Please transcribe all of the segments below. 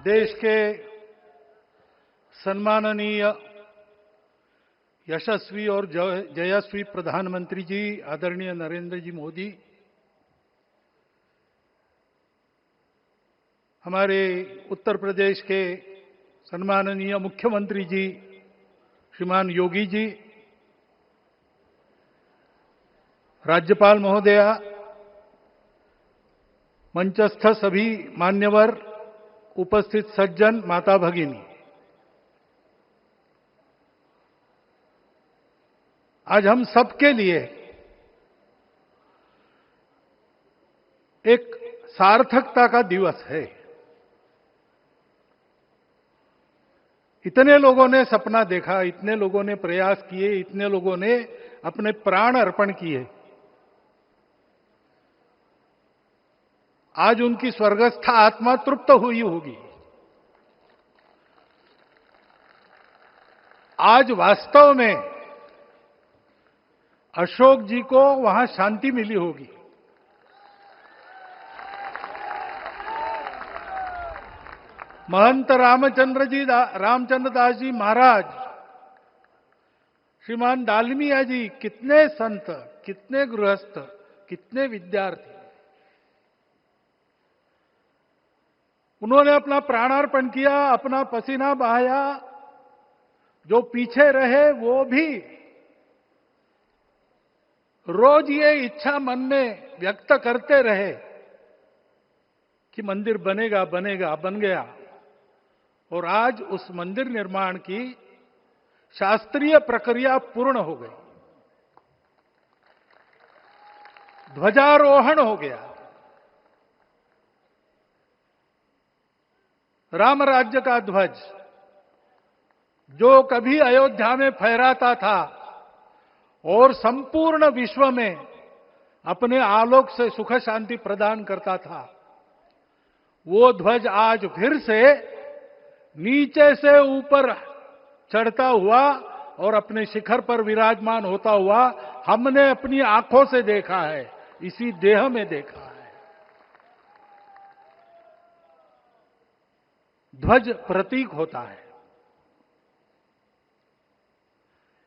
देश के सम्माननीय यशस्वी और जयस्वी प्रधानमंत्री जी आदरणीय नरेंद्र जी मोदी, हमारे उत्तर प्रदेश के सम्माननीय मुख्यमंत्री जी श्रीमान योगी जी, राज्यपाल महोदया, मंचस्थ सभी मान्यवर, उपस्थित सज्जन, माता भगिनी, आज हम सबके लिए एक सार्थकता का दिवस है। इतने लोगों ने सपना देखा, इतने लोगों ने प्रयास किए, इतने लोगों ने अपने प्राण अर्पण किए। आज उनकी स्वर्गस्थ आत्मा तृप्त हुई होगी। आज वास्तव में अशोक जी को वहां शांति मिली होगी। महंत रामचंद्र दास जी महाराज, श्रीमान डालमिया जी, कितने संत, कितने गृहस्थ, कितने विद्यार्थी, उन्होंने अपना प्राणार्पण किया, अपना पसीना बहाया। जो पीछे रहे वो भी रोज ये इच्छा मन में व्यक्त करते रहे कि मंदिर बनेगा बनेगा, बन गया। और आज उस मंदिर निर्माण की शास्त्रीय प्रक्रिया पूर्ण हो गई, ध्वजारोहण हो गया। राम राज्य का ध्वज जो कभी अयोध्या में फहराता था और संपूर्ण विश्व में अपने आलोक से सुख शांति प्रदान करता था, वो ध्वज आज फिर से नीचे से ऊपर चढ़ता हुआ और अपने शिखर पर विराजमान होता हुआ हमने अपनी आंखों से देखा है, इसी देह में देखा है। ध्वज प्रतीक होता है।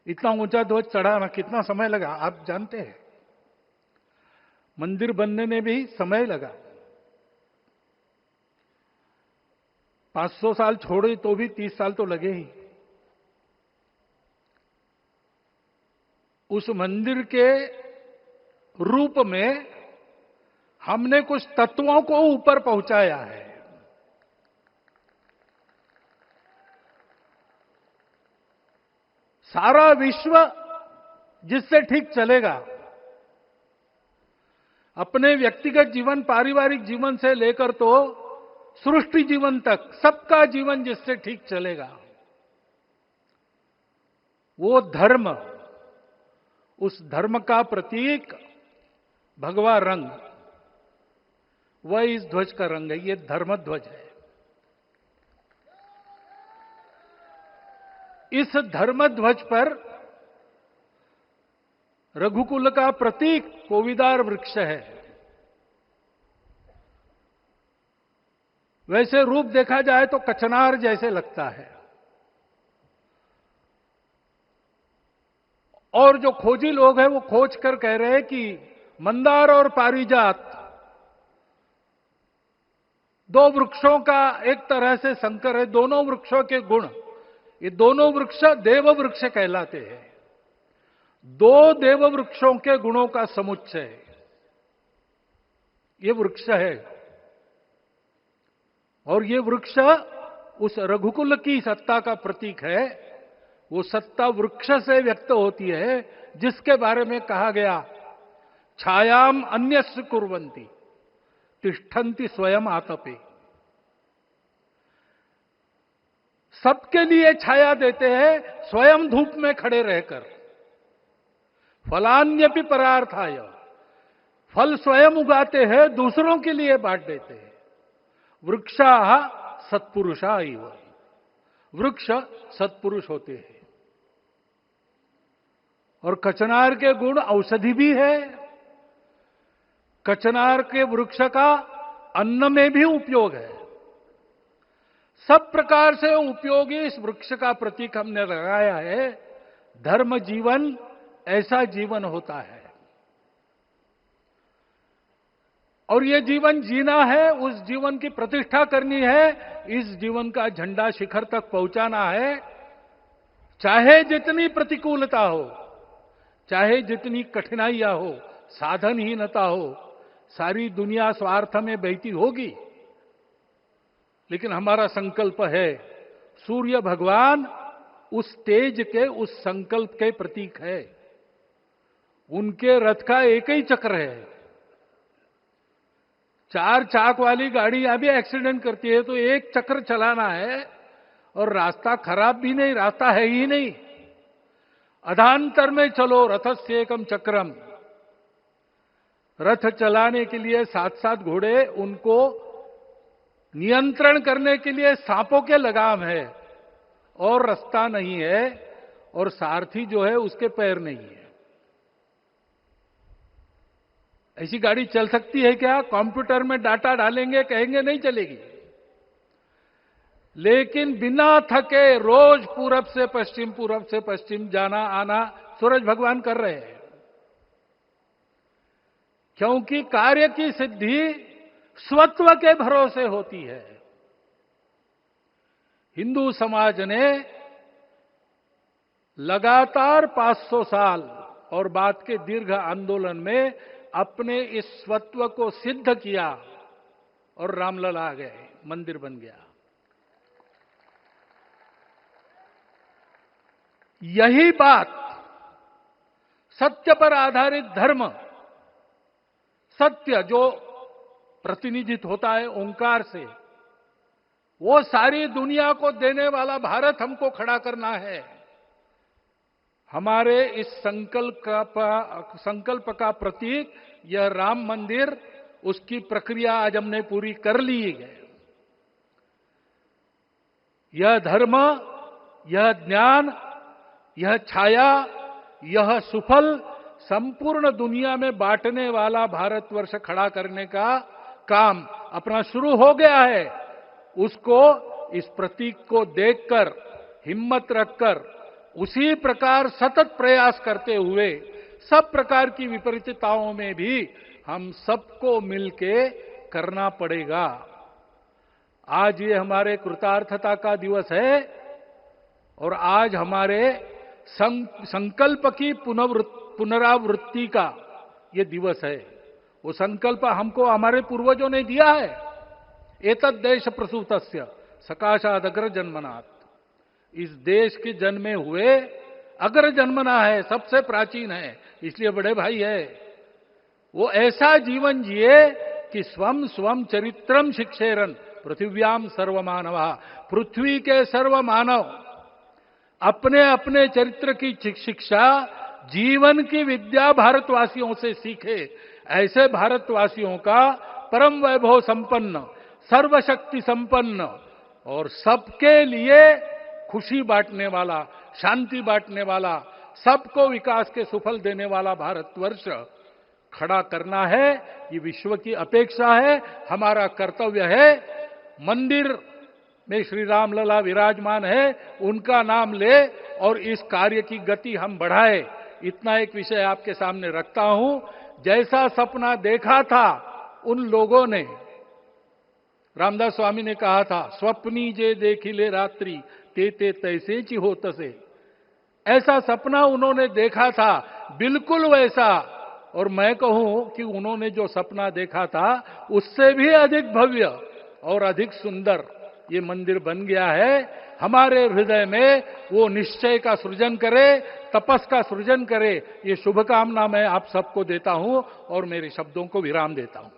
इतना ऊंचा ध्वज चढ़ाना कितना समय लगा आप जानते हैं? मंदिर बनने में भी समय लगा। 500 साल छोड़े तो भी 30 साल तो लगे ही। उस मंदिर के रूप में हमने कुछ तत्वों को ऊपर पहुंचाया है। सारा विश्व जिससे ठीक चलेगा, अपने व्यक्तिगत जीवन, पारिवारिक जीवन से लेकर तो सृष्टि जीवन तक सबका जीवन जिससे ठीक चलेगा, वो धर्म, उस धर्म का प्रतीक भगवा रंग, वह इस ध्वज का रंग है। ये धर्म ध्वज है। इस धर्म ध्वज पर रघुकुल का प्रतीक कोविदार वृक्ष है। वैसे रूप देखा जाए तो कचनार जैसे लगता है। और जो खोजी लोग हैं वो खोज कर कह रहे हैं कि मंदार और पारिजात दो वृक्षों का एक तरह से संकर है। दोनों वृक्षों के गुण, ये दोनों वृक्ष देव वृक्ष कहलाते हैं। दो देव वृक्षों के गुणों का समुच्चय ये वृक्ष है। और ये वृक्ष उस रघुकुल की सत्ता का प्रतीक है। वो सत्ता वृक्ष से व्यक्त होती है, जिसके बारे में कहा गया, छायाम अन्यस्य कुर्वन्ति तिष्ठन्ति स्वयं आतपे। सबके लिए छाया देते हैं, स्वयं धूप में खड़े रहकर। फलान्यपि परार्थाय, फल स्वयं उगाते हैं, दूसरों के लिए बांट देते हैं। वृक्षा सत्पुरुषा इव, वृक्ष सत्पुरुष होते हैं। और कचनार के गुण औषधि भी है। कचनार के वृक्ष का अन्न में भी उपयोग है। सब प्रकार से उपयोगी इस वृक्ष का प्रतीक हमने लगाया है। धर्म जीवन ऐसा जीवन होता है, और ये जीवन जीना है, उस जीवन की प्रतिष्ठा करनी है, इस जीवन का झंडा शिखर तक पहुंचाना है। चाहे जितनी प्रतिकूलता हो, चाहे जितनी कठिनाइयां हो, साधनहीनता हो, सारी दुनिया स्वार्थ में बहती होगी, लेकिन हमारा संकल्प है, सूर्य भगवान उस तेज के, उस संकल्प के प्रतीक है। उनके रथ का एक ही चक्र है। 4 चाक वाली गाड़ियां भी एक्सीडेंट करती है तो एक चक्र चलाना है, और रास्ता खराब भी नहीं, रास्ता है ही नहीं। अधांतर में चलो रथस्य एकम चक्रम। रथ चलाने के लिए 7-7 घोड़े, उनको नियंत्रण करने के लिए सांपों के लगाम है, और रास्ता नहीं है, और सारथी जो है उसके पैर नहीं है। ऐसी गाड़ी चल सकती है क्या? कंप्यूटर में डाटा डालेंगे, कहेंगे नहीं चलेगी। लेकिन बिना थके रोज पूरब से पश्चिम जाना आना सूरज भगवान कर रहे हैं, क्योंकि कार्य की सिद्धि स्वत्व के भरोसे होती है। हिंदू समाज ने लगातार 500 साल और बाद के दीर्घ आंदोलन में अपने इस स्वत्व को सिद्ध किया, और रामलला आ गए, मंदिर बन गया। यही बात सत्य पर आधारित धर्म, सत्य जो प्रतिनिधित्व होता है ओंकार से, वो सारी दुनिया को देने वाला भारत हमको खड़ा करना है। हमारे इस संकल्प का प्रतीक यह राम मंदिर, उसकी प्रक्रिया आज हमने पूरी कर ली है। यह धर्म, यह ज्ञान, यह छाया, यह सुफल संपूर्ण दुनिया में बांटने वाला भारतवर्ष खड़ा करने का काम अपना शुरू हो गया है। उसको, इस प्रतीक को देखकर, हिम्मत रखकर, उसी प्रकार सतत प्रयास करते हुए, सब प्रकार की विपरीतताओं में भी हम सबको मिलके करना पड़ेगा। आज ये हमारे कृतार्थता का दिवस है, और आज हमारे संकल्प की पुनरावृत्ति का ये दिवस है। वो संकल्प हमको हमारे पूर्वजों ने दिया है। एतद् देश प्रसूतस्य सकाशाद अग्र जन्मनात्। इस देश के जन्मे हुए अग्र जन्मना है, सबसे प्राचीन है, इसलिए बड़े भाई है। वो ऐसा जीवन जिए कि स्वम स्वम चरित्रम शिक्षेरन पृथिव्याम सर्वमानवा। पृथ्वी के सर्व मानव अपने अपने चरित्र की शिक्षा, जीवन की विद्या भारतवासियों से सीखे। ऐसे भारतवासियों का परम वैभव संपन्न, सर्वशक्ति संपन्न और सबके लिए खुशी बांटने वाला, शांति बांटने वाला, सबको विकास के सुफल देने वाला भारतवर्ष खड़ा करना है। ये विश्व की अपेक्षा है, हमारा कर्तव्य है। मंदिर में श्री रामलला विराजमान है, उनका नाम ले और इस कार्य की गति हम बढ़ाए। इतना एक विषय आपके सामने रखता हूं। जैसा सपना देखा था उन लोगों ने, रामदास स्वामी ने कहा था, स्वप्नी जे देखिले रात्रि ते तैसे ची हो तसे। ऐसा सपना उन्होंने देखा था, बिल्कुल वैसा। और मैं कहूं कि उन्होंने जो सपना देखा था उससे भी अधिक भव्य और अधिक सुंदर ये मंदिर बन गया है। हमारे हृदय में वो निश्चय का सृजन करे, तपस का सृजन करे। ये शुभकामना मैं आप सबको देता हूं और मेरे शब्दों को विराम देता हूं।